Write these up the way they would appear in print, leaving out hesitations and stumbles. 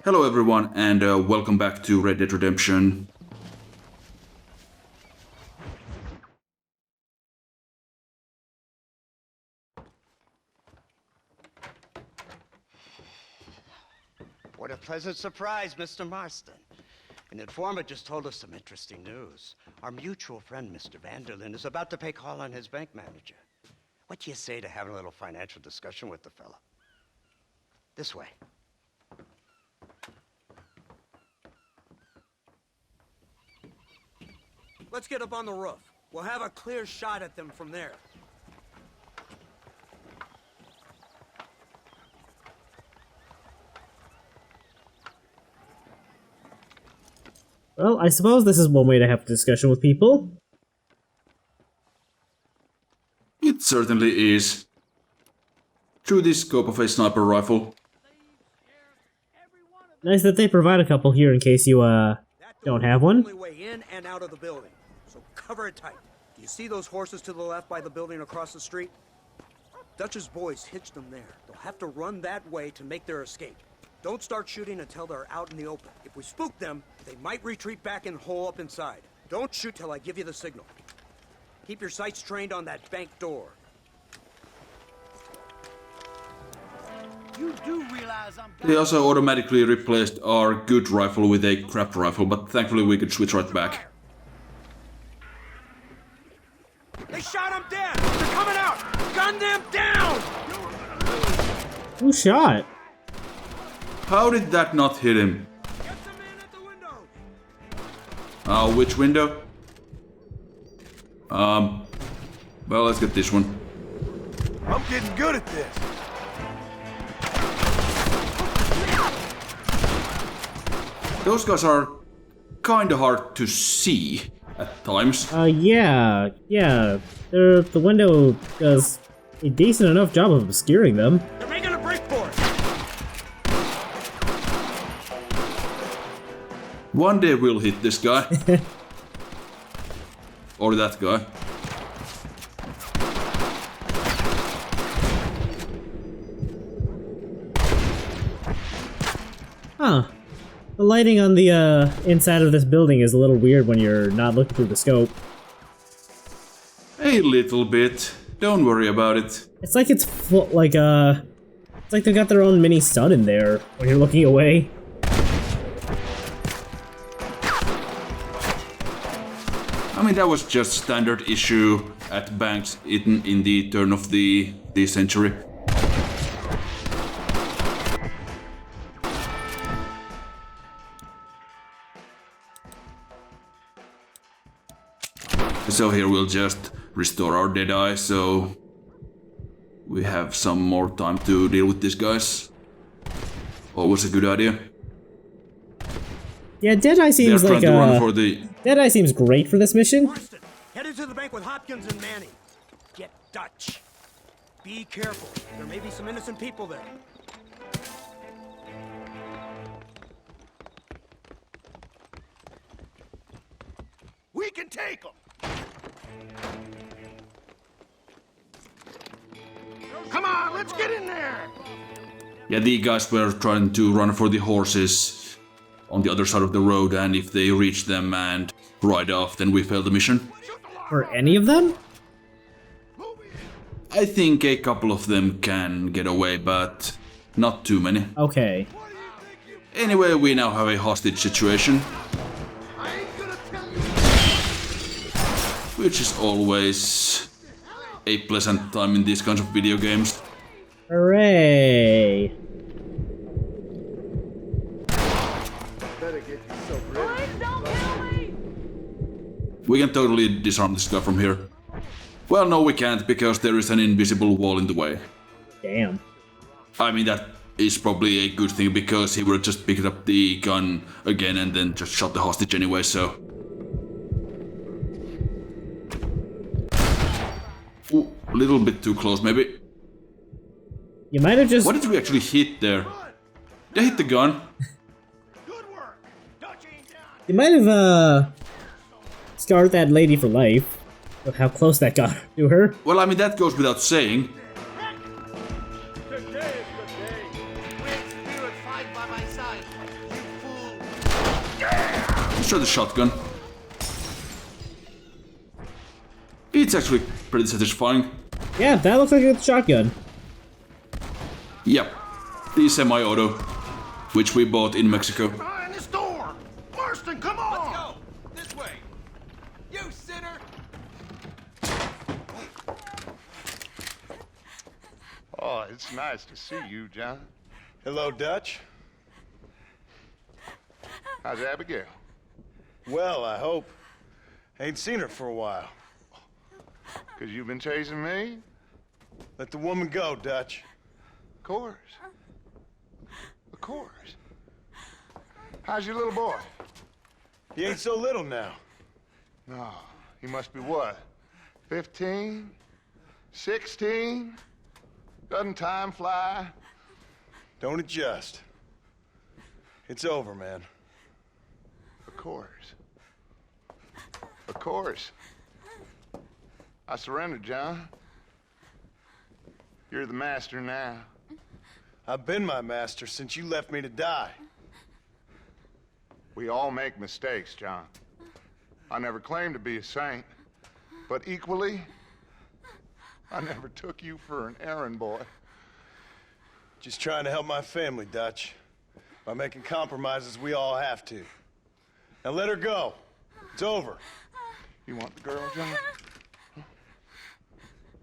Hello everyone and welcome back to Red Dead Redemption. What a pleasant surprise, Mr. Marston. An informant just told us some interesting news. Our mutual friend, Mr. Vanderlyn, is about to pay call on his bank manager. What do you say to having a little financial discussion with the fella? This way. Let's get up on the roof. We'll have a clear shot at them from there. Well, I suppose this is one way to have a discussion with people. It certainly is. Through the scope of a sniper rifle. Nice that they provide a couple here in case you, don't have one. Only way in and out of the building, so cover it tight. Do you see those horses to the left by the building across the street? Dutch's boys hitched them there. They'll have to run that way to make their escape. Don't start shooting until they're out in the open. If we spook them, they might retreat back and hole up inside. Don't shoot till I give you the signal. Keep your sights trained on that bank door. You do realize I'm They also automatically replaced our good rifle with a crap rifle, but thankfully we could switch right back. They shot him dead! They're coming out! Gun them down! Who shot? How did that not hit him? Get the man at the window! Which window? Well, let's get this one. I'm getting good at this. Those guys are kinda hard to see at times. Yeah. The window does a decent enough job of obscuring them. They're making a break for it! One day we'll hit this guy. Or that guy. Huh. The lighting on the, inside of this building is a little weird when you're not looking through the scope. A little bit. Don't worry about it. It's like it's full, like, it's like they got their own mini sun in there when you're looking away. I mean, that was just standard issue at banks in the turn of the century. So here we'll just restore our Deadeye, so we have some more time to deal with these guys. Always a good idea. Yeah, Deadeye seems They're like, trying to run for the... Deadeye seems great for this mission. Marston, headed to the bank with Hopkins and Manning. Get Dutch. Be careful. There may be some innocent people there. We can take them. Come on, let's get in there. Yeah, the guys were trying to run for the horses on the other side of the road, and if they reach them and ride off, then we fail the mission. For any of them? I think a couple of them can get away, but not too many. Okay. Anyway, we now have a hostage situation, which is always a pleasant time in these kinds of video games. Hooray! We can totally disarm this guy from here. Well, no, we can't, because there is an invisible wall in the way. Damn. I mean, that is probably a good thing, because he would have just picked up the gun again and then just shot the hostage anyway, so... Ooh, a little bit too close, maybe. You might have just... What did we actually hit there? Did I hit the gun? Good work. Dutch ain't down. You might have, scarred that lady for life. With how close that got to her. Well, I mean, that goes without saying. Today is good day. With spirit fight by my side. Let's try the shotgun. It's actually pretty satisfying. Yeah, that looks like a shotgun. Yep, the semi-auto, which we bought in Mexico. Behind this door! Marston, come on! Let's go! This way! You sinner! Oh, it's nice to see you, John. Hello, Dutch. How's Abigail? Well, I hope. Ain't seen her for a while. 'Cause you've been chasing me? Let the woman go, Dutch. Of course. Of course. How's your little boy? He ain't so little now. No, he must be what? 15? 16? Doesn't time fly? Don't adjust. It's over, man. Of course. Of course. I surrendered, John. You're the master now. I've been my master since you left me to die. We all make mistakes, John. I never claimed to be a saint, but equally, I never took you for an errand boy. Just trying to help my family, Dutch. By making compromises we all have to. Now let her go. It's over. You want the girl, John? Huh?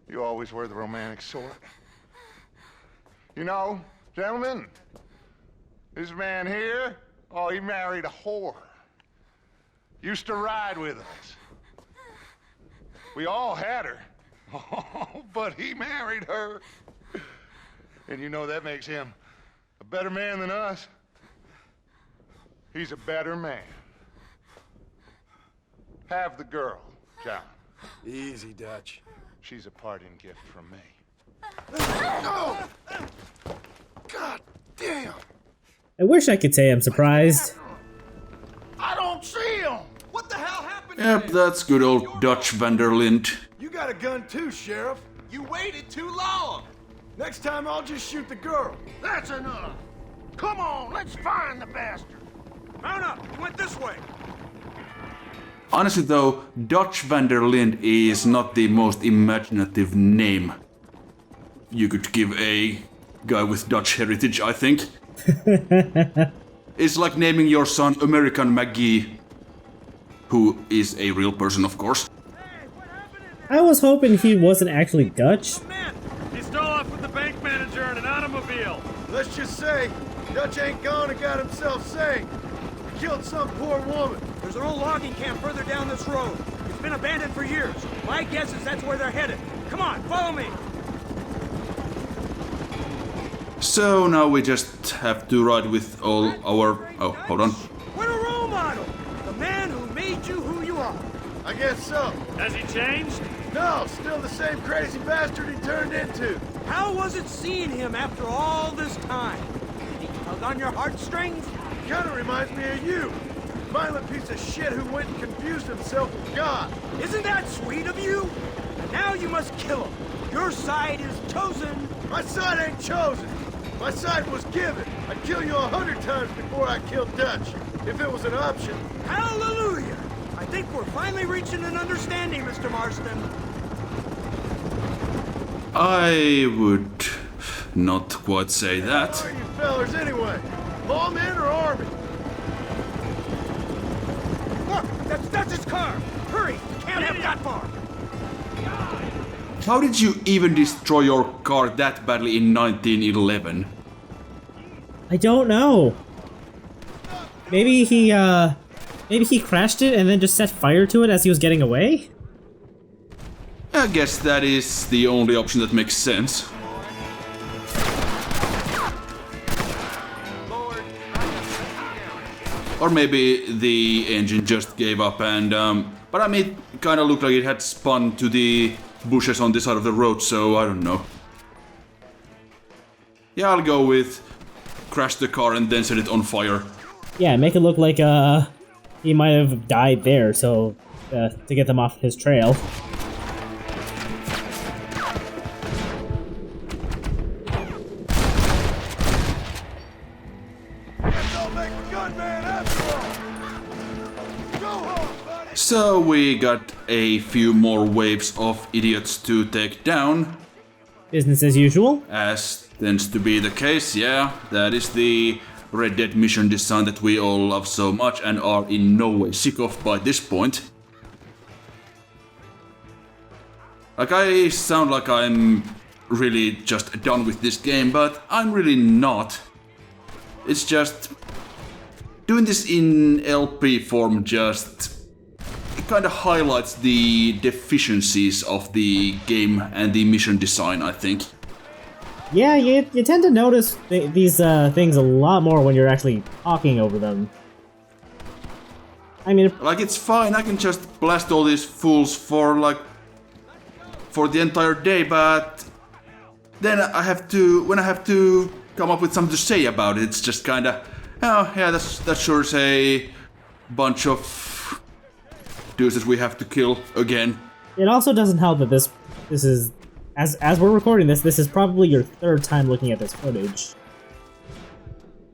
You always were the romantic sort. You know, gentlemen, this man here, oh, he married a whore. Used to ride with us. We all had her. Oh, but he married her. And you know that makes him a better man than us. He's a better man. Have the girl, John. Easy, Dutch. She's a parting gift from me. Oh! God damn! I wish I could say I'm surprised. I don't see him! What the hell happened Yep, to that's good old Dutch van der Linde. You got a gun too, Sheriff. you? You waited too long! Next time I'll just shoot the girl. That's enough! Come on, let's find the bastard! Mount up! He went this way! Honestly though, Dutch van der Linde is not the most imaginative name you could give a guy with Dutch heritage, I think. It's like naming your son American McGee, who is a real person, of course. I was hoping he wasn't actually Dutch. Man! He stole off with the bank manager in an automobile. Let's just say, Dutch ain't gone and got himself saved. Killed some poor woman. There's an old logging camp further down this road. It's been abandoned for years. My guess is that's where they're headed. Come on, follow me! So now we just have to ride with all our... Oh, hold on. What a role model! The man who made you who you are. I guess so. Has he changed? No, still the same crazy bastard he turned into. How was it seeing him after all this time? Did he tug on your heartstrings? Kinda reminds me of you. Violent piece of shit who went and confused himself with God. Isn't that sweet of you? And now you must kill him. Your side is chosen. My side ain't chosen. My side was given. I'd kill you 100 times before I killed Dutch, if it was an option. Hallelujah! I think we're finally reaching an understanding, Mr. Marston. I would not quite say Who that. are you fellers anyway? Lawmen or army? Look, that's Dutch's car. Hurry, we can't have that far. How did you even destroy your car that badly in 1911? I don't know. Maybe he crashed it and then just set fire to it as he was getting away? I guess that is the only option that makes sense. Or maybe the engine just gave up and, but I mean, it kinda looked like it had spun to the bushes on this side of the road, so I don't know. Yeah, I'll go with crash the car and then set it on fire. Yeah, make it look like he might have died there, so to get them off his trail. Hands make a good man after all. Go home, buddy. So we got a few more waves of idiots to take down. Business as usual. As tends to be the case, yeah. That is the Red Dead mission design that we all love so much and are in no way sick of by this point. Like, I sound like I'm really just done with this game, but I'm really not. It's just... doing this in LP form just... it kinda highlights the deficiencies of the game and the mission design, I think. Yeah, you tend to notice these things a lot more when you're actually talking over them. I mean... like, it's fine, I can just blast all these fools for, like... for the entire day, but... then I have to... when I have to come up with something to say about it, it's just kinda... oh, yeah, that sure is a bunch of... dudes that we have to kill again. It also doesn't help that this is... As we're recording this is probably your third time looking at this footage.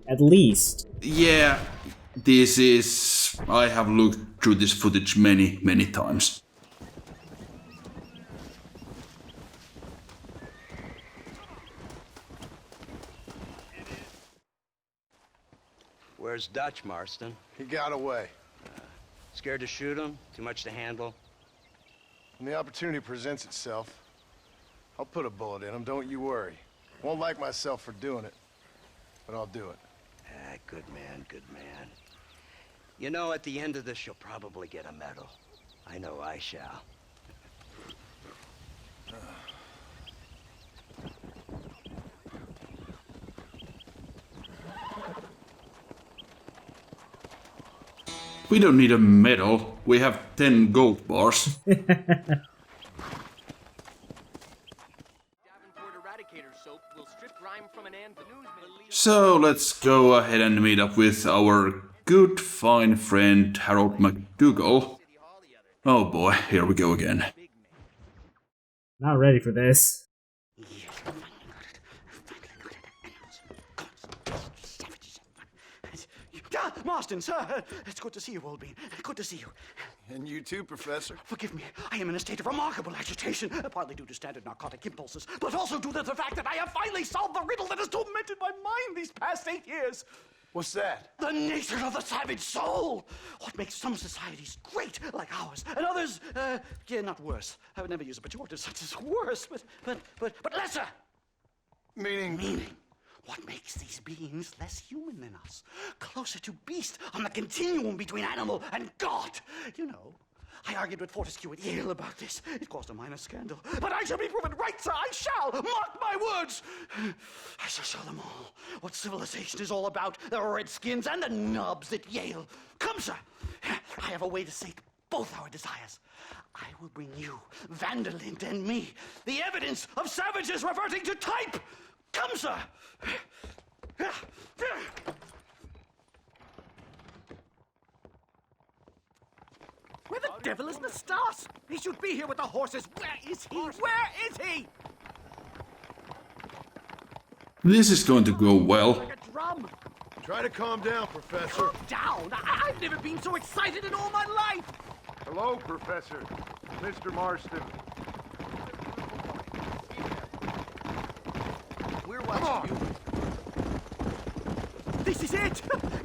At least. Yeah, this is... I have looked through this footage many, many times. Where's Dutch, Marston? He got away. Scared to shoot him? Too much to handle? When the opportunity presents itself, I'll put a bullet in him, don't you worry. Won't like myself for doing it, but I'll do it. Ah, good man, good man. You know, at the end of this, you'll probably get a medal. I know I shall. We don't need a medal, we have 10 gold bars. So let's go ahead and meet up with our good fine friend Harold MacDougal. Oh boy, here we go again. Not ready for this. Marston, sir! It's good to see you, Oldbean. Good to see you. And you too, Professor. Forgive me, I am in a state of remarkable agitation, partly due to standard narcotic impulses, but also due to the fact that I have finally solved the riddle that has tormented my mind these past 8 years. What's that? The nature of the savage soul! What makes some societies great, like ours, and others, yeah, not worse. I would never use a pejorative such as worse, but lesser! Meaning? What makes these beings less human than us? Closer to beast on the continuum between animal and God. You know, I argued with Fortescue at Yale about this. It caused a minor scandal. But I shall be proven right, sir. I shall. Mark my words. I shall show them all what civilization is all about. The redskins and the nubs at Yale. Come, sir. I have a way to sate both our desires. I will bring you, Vanderlinde and me, the evidence of savages reverting to type. Come, sir! Where the devil is Nastas? He should be here with the horses. Where is he? Where is he? This is going to go well. Like a drum. Try to calm down, Professor. Calm down. I've never been so excited in all my life. Hello, Professor. Mr. Marston. We're watching you. This is it!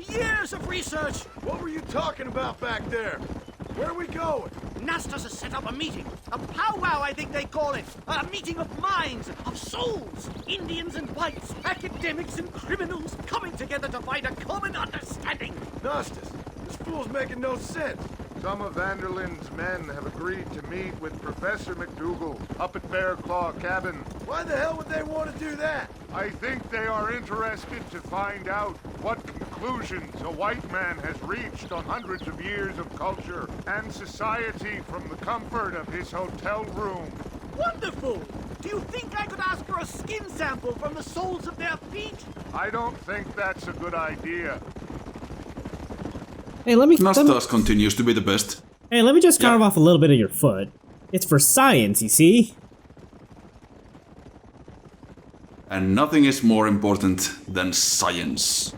Years of research! What were you talking about back there? Where are we going? Nastas has set up a meeting. A powwow, I think they call it. A meeting of minds, of souls. Indians and whites, academics and criminals coming together to find a common understanding. Nastas, this fool's making no sense. Some of Vanderlinde's men have agreed to meet with Professor MacDougal up at Bear Claw Cabin. Why the hell would they want to do that? I think they are interested to find out what conclusions a white man has reached on hundreds of years of culture and society from the comfort of his hotel room. Wonderful! Do you think I could ask for a skin sample from the soles of their feet? I don't think that's a good idea. Hey, let me Nastas continues to be the best. Hey, let me just carve off a little bit of your foot. It's for science, you see? And nothing is more important than science.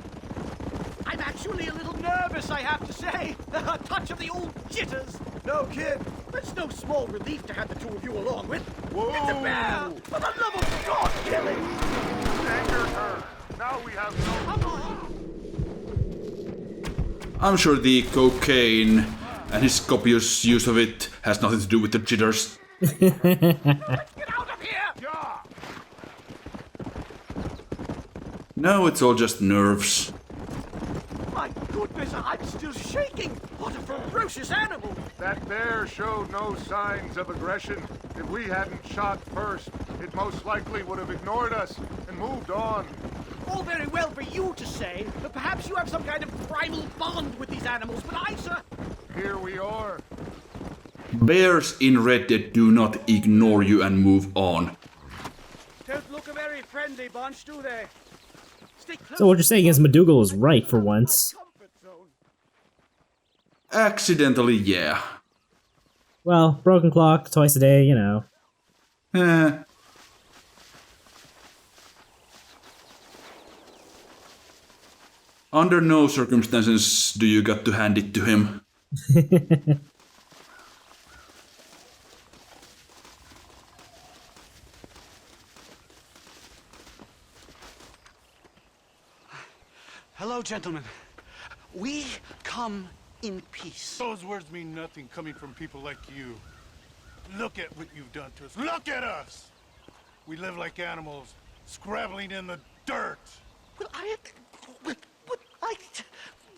I'm back. only a little nervous, I have to say. A touch of the old jitters. No kid. It's no small relief to have the two of you along with. Whoa. It's a bear! For the love of God, kill it! Anger her. Now we have no... Come on! I'm sure the cocaine and his copious use of it has nothing to do with the jitters. Let's get out of here! Yeah. No, it's all just nerves. My goodness, I'm still shaking! What a ferocious animal! That bear showed no signs of aggression. If we hadn't shot first, it most likely would have ignored us and moved on. All very well for you to say, but perhaps you have some kind of primal bond with these animals, but I, sir... Here we are. Bears in Red Dead do not ignore you and move on. Don't look a very friendly bunch, do they? Stay close. So what you're saying is MacDougal is right for once. Comfort zone. Accidentally, yeah. Well, broken clock, twice a day, you know. Eh. Under no circumstances do you got to hand it to him. Hello, gentlemen. We come in peace. Those words mean nothing coming from people like you. Look at what you've done to us. Look at us! We live like animals, scrabbling in the dirt. Well,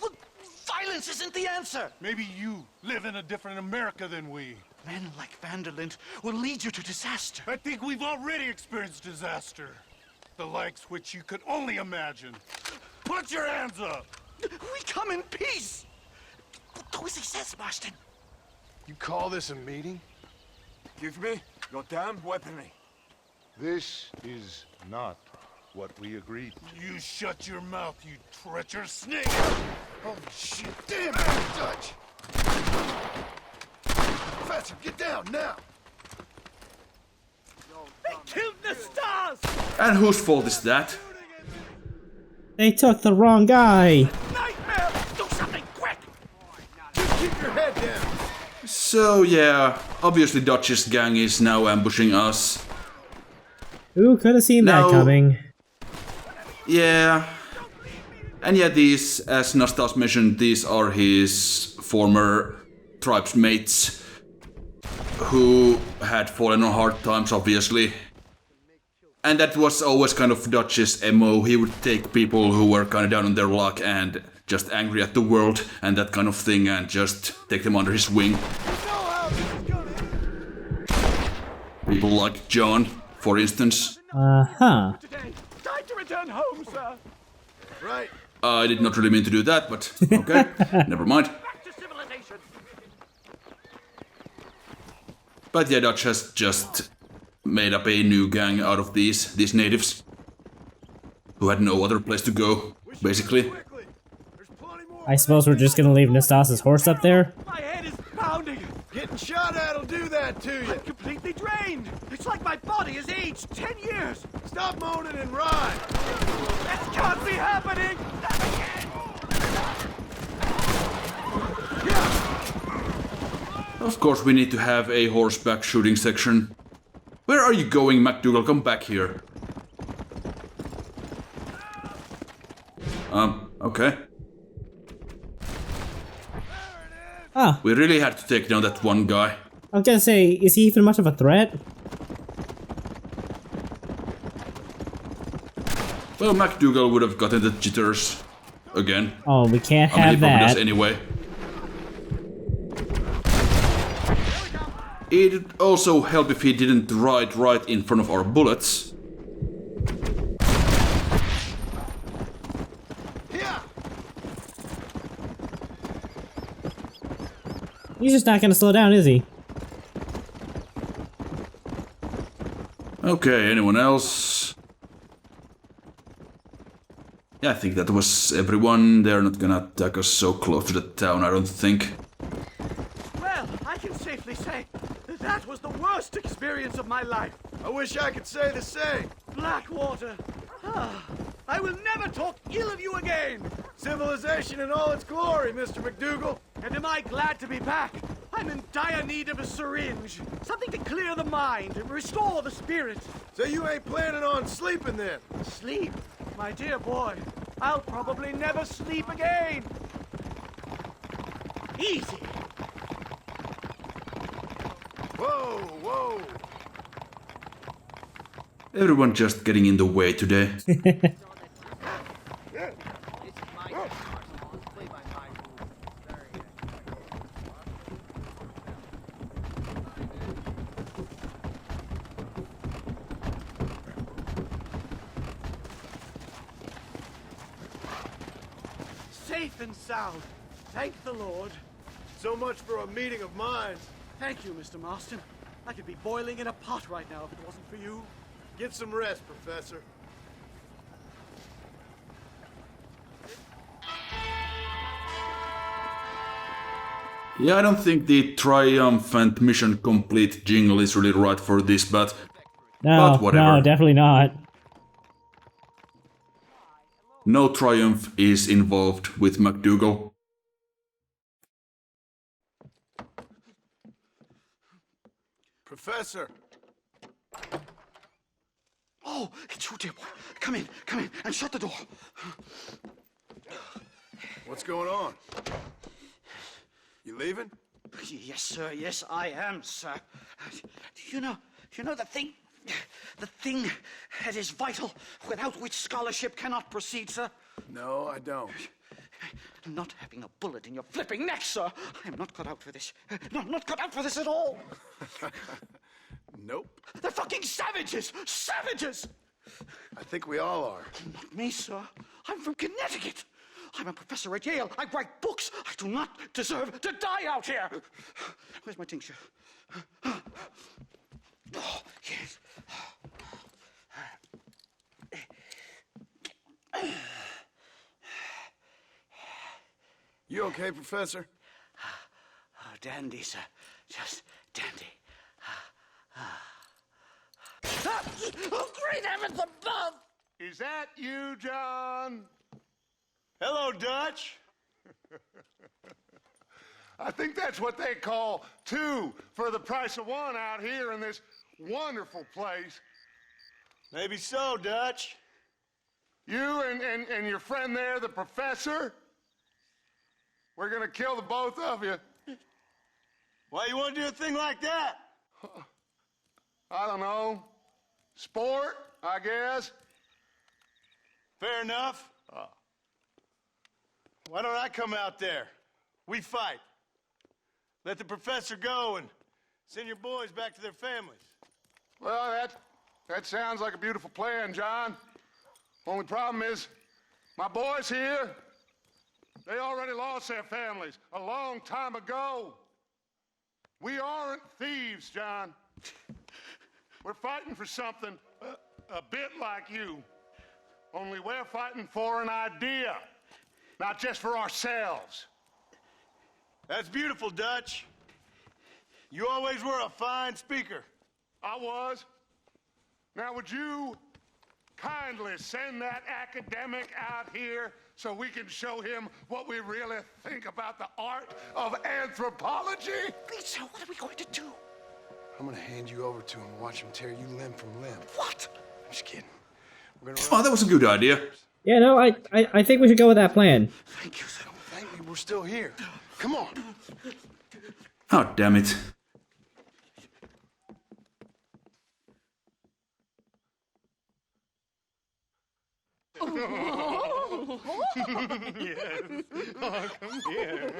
well, violence isn't the answer. Maybe you live in a different America than we. Men like Vanderlint will lead you to disaster. I think we've already experienced disaster. The likes which you could only imagine. Put your hands up! We come in peace. Do as he says, Marston. You call this a meeting? Give me your damn weaponry. This is not what we agreed to. You shut your mouth, you treacherous snake! Holy shit. Damn it, Dutch. Professor, get down now. They killed the stars! And whose fault is that? They took the wrong guy! Nightmare! Do something quick! Just keep your head down. So yeah, obviously Dutch's gang is now ambushing us. Who could have seen that No. coming? Yeah. And yeah, these, as Nastas mentioned, these are his former tribesmates who had fallen on hard times, obviously. And that was always kind of Dutch's MO. He would take people who were kind of down on their luck and just angry at the world and that kind of thing and just take them under his wing. People like John, for instance. Uh-huh. Today, time to return home, sir. Right. I did not really mean to do that, but okay, never mind. Back to civilization. But yeah, Dutch has just made up a new gang out of these natives who had no other place to go, basically. Quickly. There's plenty more. I suppose we're just gonna leave Nastas's horse up there? My head is pounding. Getting shot at'll do that to you. I'm completely drained. It's like my body has aged 10 years. Stop moaning and ride. This can't be happening. Of course, we need to have a horseback shooting section. Where are you going, MacDougal? Come back here. Okay. Ah, We really had to take down that one guy. I was gonna say, is he even much of a threat? Well, MacDougal would have gotten the jitters again. Oh, we can't I mean, he have probably does that. anyway. It'd also help if he didn't ride right in front of our bullets. Yeah. He's just not gonna slow down, is he? Okay, anyone else? Yeah, I think that was everyone. They're not gonna attack us so close to the town, I don't think. Well, I can safely say that was the worst experience of my life. I wish I could say the same. Blackwater. Ah, I will never talk ill of you again! Civilization in all its glory, Mr. MacDougal. And am I glad to be back? I'm in dire need of a syringe. Something to clear the mind and restore the spirit. So you ain't planning on sleeping then? Sleep? My dear boy, I'll probably never sleep again. Easy. Whoa, whoa. Everyone just getting in the way today. Safe and sound. Thank the Lord. So much for a meeting of minds. Thank you, Mr. Marston. I could be boiling in a pot right now if it wasn't for you. Get some rest, Professor. Yeah, I don't think the triumphant mission complete jingle is really right for this, but whatever. No, definitely not. No triumph is involved with MacDougal. Professor! Oh, it's you, dear boy. Come in, and shut the door. What's going on? You leaving? Yes, sir. Yes, I am, sir. You know the thing that is vital, without which scholarship cannot proceed, sir. No, I don't. Not having a bullet in your flipping neck, sir. I am not cut out for this. No, I'm not cut out for this at all. Nope. They're fucking savages! Savages! I think we all are. Not me, sir. I'm from Connecticut. I'm a professor at Yale. I write books. I do not deserve to die out here. Where's my tincture? Oh, yes. You okay, Professor? Oh, dandy, sir. Just dandy. Oh, great heavens above! Is that you, John? Hello, Dutch. I think that's what they call two for the price of one out here in this wonderful place. Maybe so, Dutch. You and your friend there, the professor, we're gonna kill the both of you. Why you want to do a thing like that? I don't know. Sport, I guess. Fair enough. Why don't I come out there? We fight. Let the professor go and send your boys back to their families. Well, that sounds like a beautiful plan, John. Only problem is, my boys here, they already lost their families a long time ago. We aren't thieves, John. We're fighting for something a bit like you. Only we're fighting for an idea, not just for ourselves. That's beautiful, Dutch. You always were a fine speaker. I was. Now, would you kindly send that academic out here so we can show him what we really think about the art of anthropology? Lisa, what are we going to do? I'm gonna hand you over to him and watch him tear you limb from limb. What? I'm just kidding. We're gonna Oh, that was a good idea. Yeah, no, I think we should go with that plan. Thank you, sir. Don't thank me, we're still here. Come on. Oh, damn it. Yes. Oh, come here.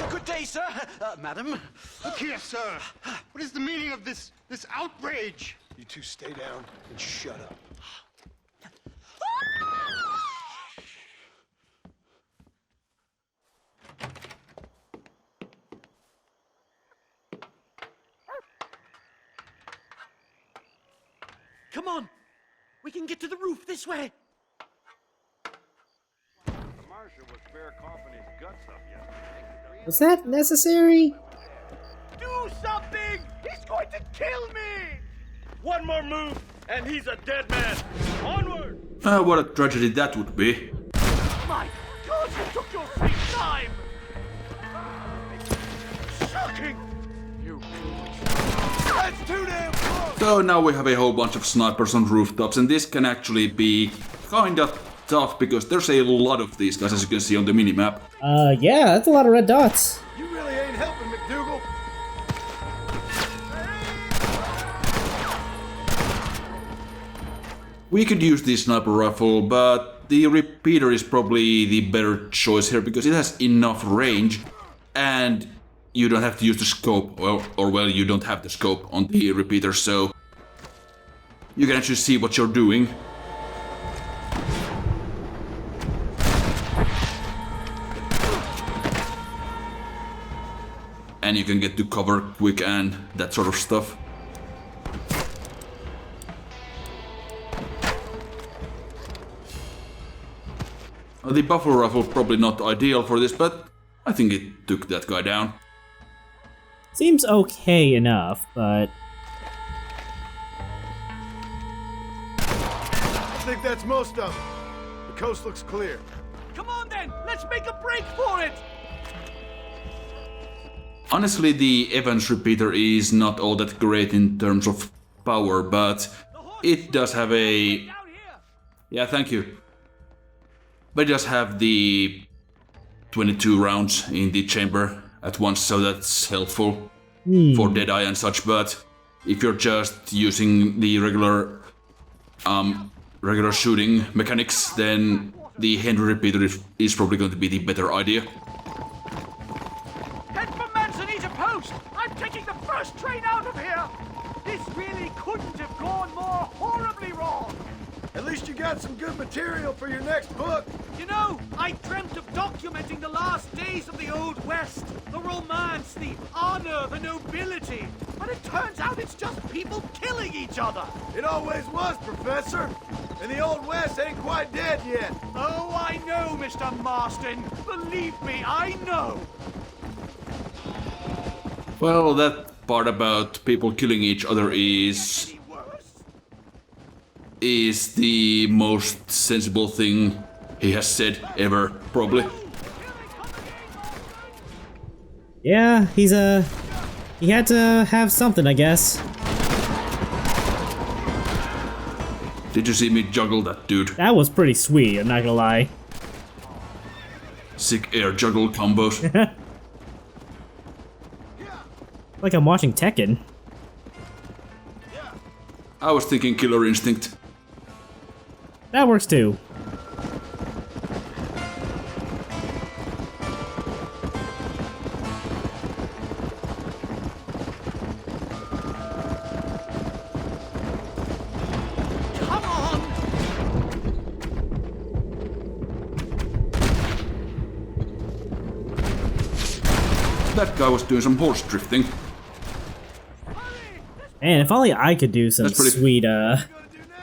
Good day, sir. Madam. Look here, sir. What is the meaning of this outrage? You two stay down and shut up. Come on. We can get to the roof this way. The marshal was fair coughing his guts up yesterday. Was that necessary? Do something! He's going to kill me! One more move, and he's a dead man. Onward! What a tragedy that would be. My God, you took your sweet time! Shocking! You... That's too damn close! So now we have a whole bunch of snipers on rooftops, and this can actually be kinda tough because there's a lot of these guys, as you can see on the minimap. Yeah, that's a lot of red dots. You really ain't helping, MacDougal. We could use the sniper rifle, but the repeater is probably the better choice here because it has enough range and you don't have to use the scope, well, you don't have the scope on the repeater, so you can actually see what you're doing. And you can get to cover quick and that sort of stuff. The buffalo rifle probably not ideal for this, but I think it took that guy down. Seems okay enough, but... I think that's most of them. The coast looks clear. Come on then, let's make a break for it! Honestly, the Evans repeater is not all that great in terms of power, but it does have a... Yeah, thank you. But it does have the 22 rounds in the chamber at once, so that's helpful for Deadeye and such, but if you're just using the regular shooting mechanics, then the Henry repeater is probably going to be the better idea. Head for Manzanita Post! I'm taking the first train out of here! This really couldn't have gone more horribly wrong! At least you got some good material for your next book. You know, I dreamt of documenting the last days of the Old West. The romance, the honor, the nobility. But it turns out it's just people killing each other. It always was, Professor. And the Old West ain't quite dead yet. Oh, I know, Mr. Marston. Believe me, I know. Well, that part about people killing each other is the most sensible thing he has said ever, probably. Yeah, he had to have something, I guess. Did you see me juggle that dude? That was pretty sweet, I'm not gonna lie. Sick air juggle combos. Like I'm watching Tekken. I was thinking Killer Instinct. That works too. Come on! That guy was doing some horse drifting. Man, if only I could do some sweet,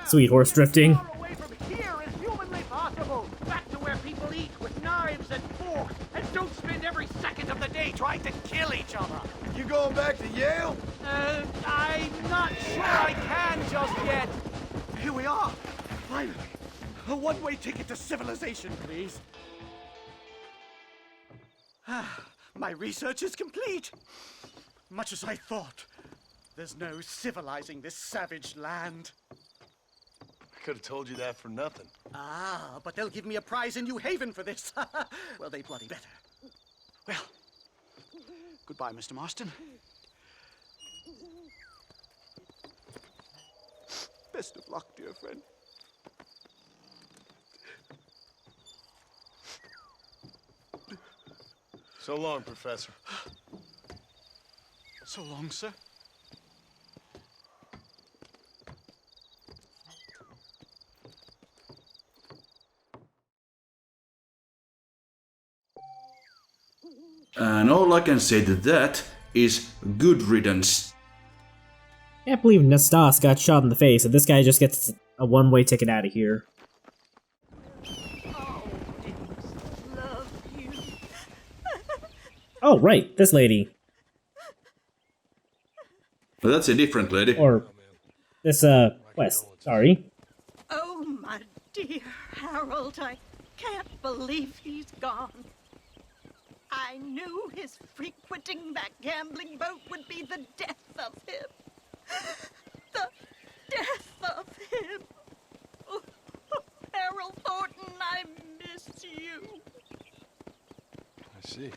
sweet horse drifting. Away from here as humanly possible. Back to where people eat with knives and forks, and don't spend every second of the day trying to kill each other. You going back to Yale? I'm not sure I can just yet. Here we are. Finally. A one-way ticket to civilization, please. My research is complete. Much as I thought. There's no civilizing this savage land. I could have told you that for nothing. Ah, but they'll give me a prize in New Haven for this. Well, they bloody better. Well, goodbye, Mr. Marston. Best of luck, dear friend. So long, Professor. So long, sir. And all I can say to that is good riddance. Can't believe Nastas got shot in the face and this guy just gets a one-way ticket out of here. Oh, right, this lady. But that's a different lady. Or This quest. Sorry. Oh, my dear Harold, I can't believe he's gone. I knew his frequenting that gambling boat would be the death of him. The death of him. Oh, Harold Thornton, I miss you. I see.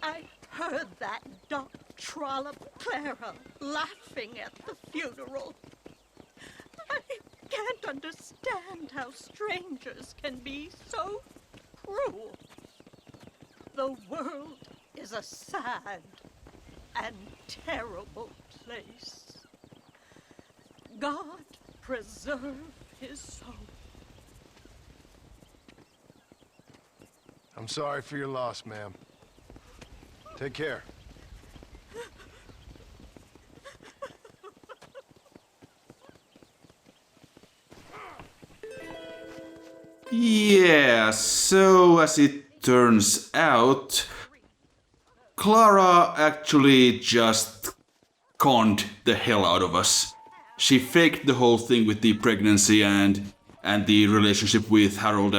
I heard that Doc trollop Clara laughing at the funeral. I can't understand how strangers can be so cruel. The world is a sad and terrible place. God preserve his soul. I'm sorry for your loss, ma'am. Take care. Yeah, so as it turns out, Clara actually just conned the hell out of us. She faked the whole thing with the pregnancy and the relationship with Harold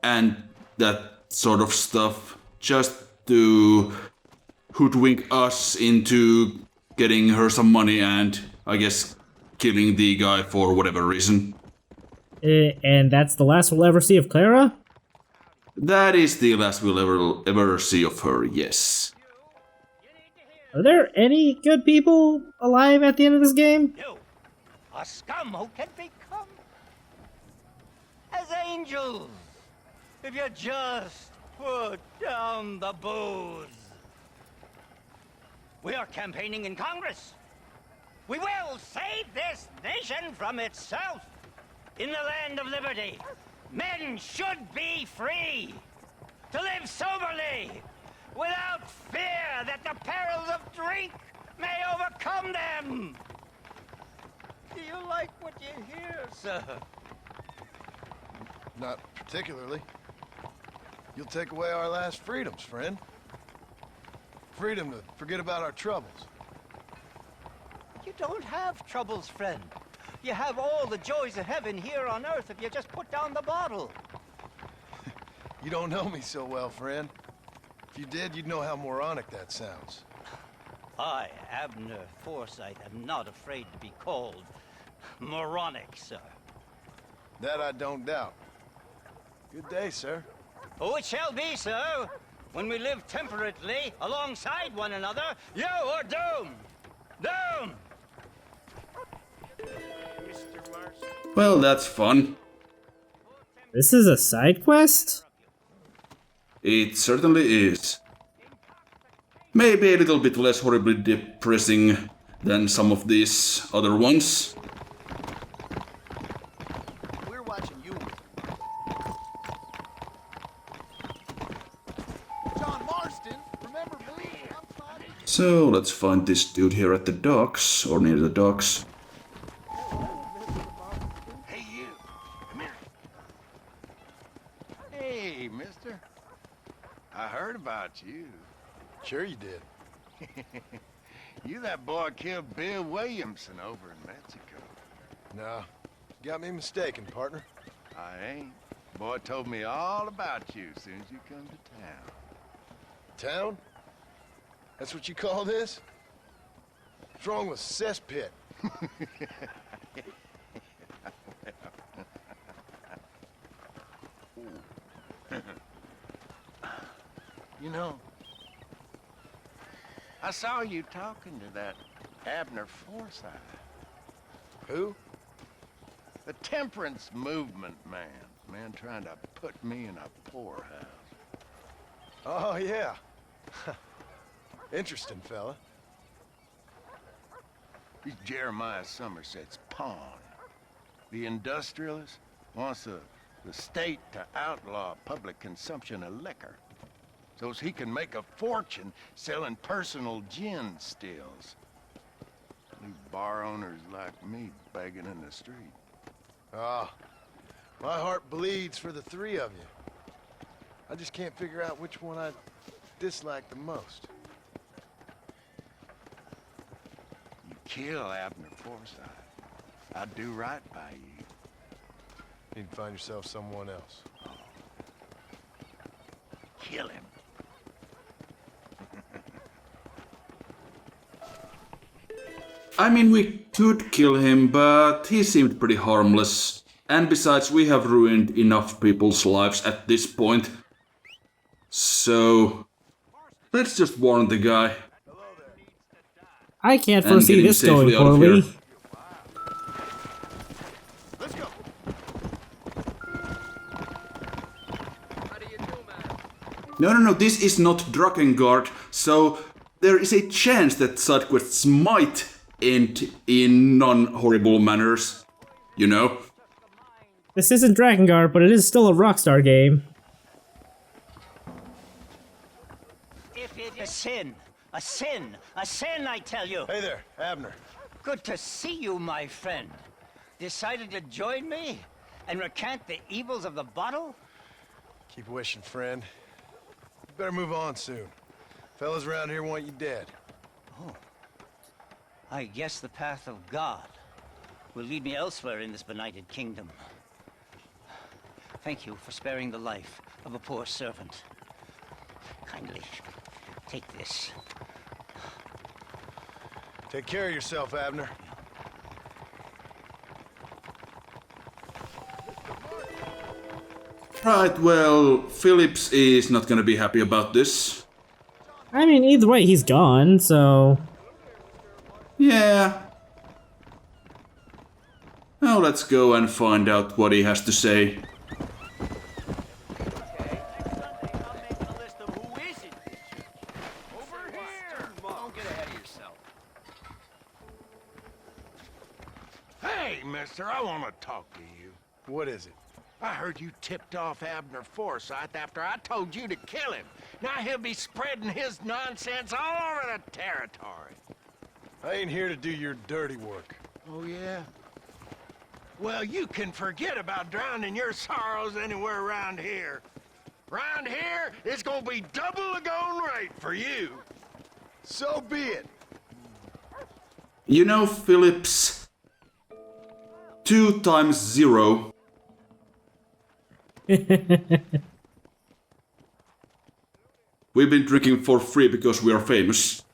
and that sort of stuff, just to hoodwink us into getting her some money and, I guess, killing the guy for whatever reason. And that's the last we'll ever see of Clara? That is the last we'll ever see of her, yes. Are there any good people alive at the end of this game? You, a scum who can become as angels if you just put down the booze. We are campaigning in Congress. We will save this nation from itself. In the land of liberty, men should be free to live soberly without fear that the perils of drink may overcome them. Do you like what you hear, sir? Not particularly. You'll take away our last freedoms, friend. Freedom to forget about our troubles. You don't have troubles, friend. You have all the joys of heaven here on earth if you just put down the bottle. You don't know me so well, friend. If you did, you'd know how moronic that sounds. I, Abner Forsyth, am not afraid to be called moronic, sir. That I don't doubt. Good day, sir. Oh, it shall be, sir. When we live temperately alongside one another, you are doomed. Doomed! Well, that's fun. This is a side quest? It certainly is. Maybe a little bit less horribly depressing than some of these other ones. We're watching you. John Marston, remember me? So let's find this dude here at the docks, or near the docks. Hey, you. Come here. Hey, mister. I heard about you. Sure you did. You that boy killed Bill Williamson over in Mexico. No, you got me mistaken, partner. I ain't. Boy told me all about you as soon as you come to town. Town? That's what you call this? What's wrong with cesspit? You know, I saw you talking to that Abner Forsyth. Who? The temperance movement man. Man trying to put me in a poorhouse. Oh, yeah. Interesting fella. He's Jeremiah Somerset's pawn. The industrialist wants the state to outlaw public consumption of liquor, so he can make a fortune selling personal gin stills. Leave bar owners like me begging in the street. Ah, my heart bleeds for the three of you. I just can't figure out which one I dislike the most. kill Abner Forsyth, I'd do right by you. You can find yourself someone else. Kill him. I mean, we could kill him, but he seemed pretty harmless. And besides, we have ruined enough people's lives at this point. So, let's just warn the guy. I can't And foresee get him this going safely out of poorly. here. Let's go. No, this is not Drakengard, so there is a chance that side quests might end in non-horrible manners. You know? This isn't Drakengard, but it is still a Rockstar game. If it is sin, I tell you. Hey there, Abner. Good to see you, my friend. Decided to join me and recant the evils of the bottle? Keep wishing, friend. You better move on soon. Fellas around here want you dead. Oh. I guess the path of God will lead me elsewhere in this benighted kingdom. Thank you for sparing the life of a poor servant. Kindly take this. Take care of yourself, Abner. Right, well, Phillips is not gonna be happy about this. I mean, either way, he's gone, so... Yeah. Now let's go and find out what he has to say. Hey, mister, I want to talk to you. What is it? I heard you tipped off Abner Forsyth after I told you to kill him. Now he'll be spreading his nonsense all over the territory. I ain't here to do your dirty work. Oh, yeah? Well, you can forget about drowning your sorrows anywhere around here. Round here, it's gonna be double the going rate for you. So be it. You know, Phillips, 2 times 0. We've been drinking for free because we are famous.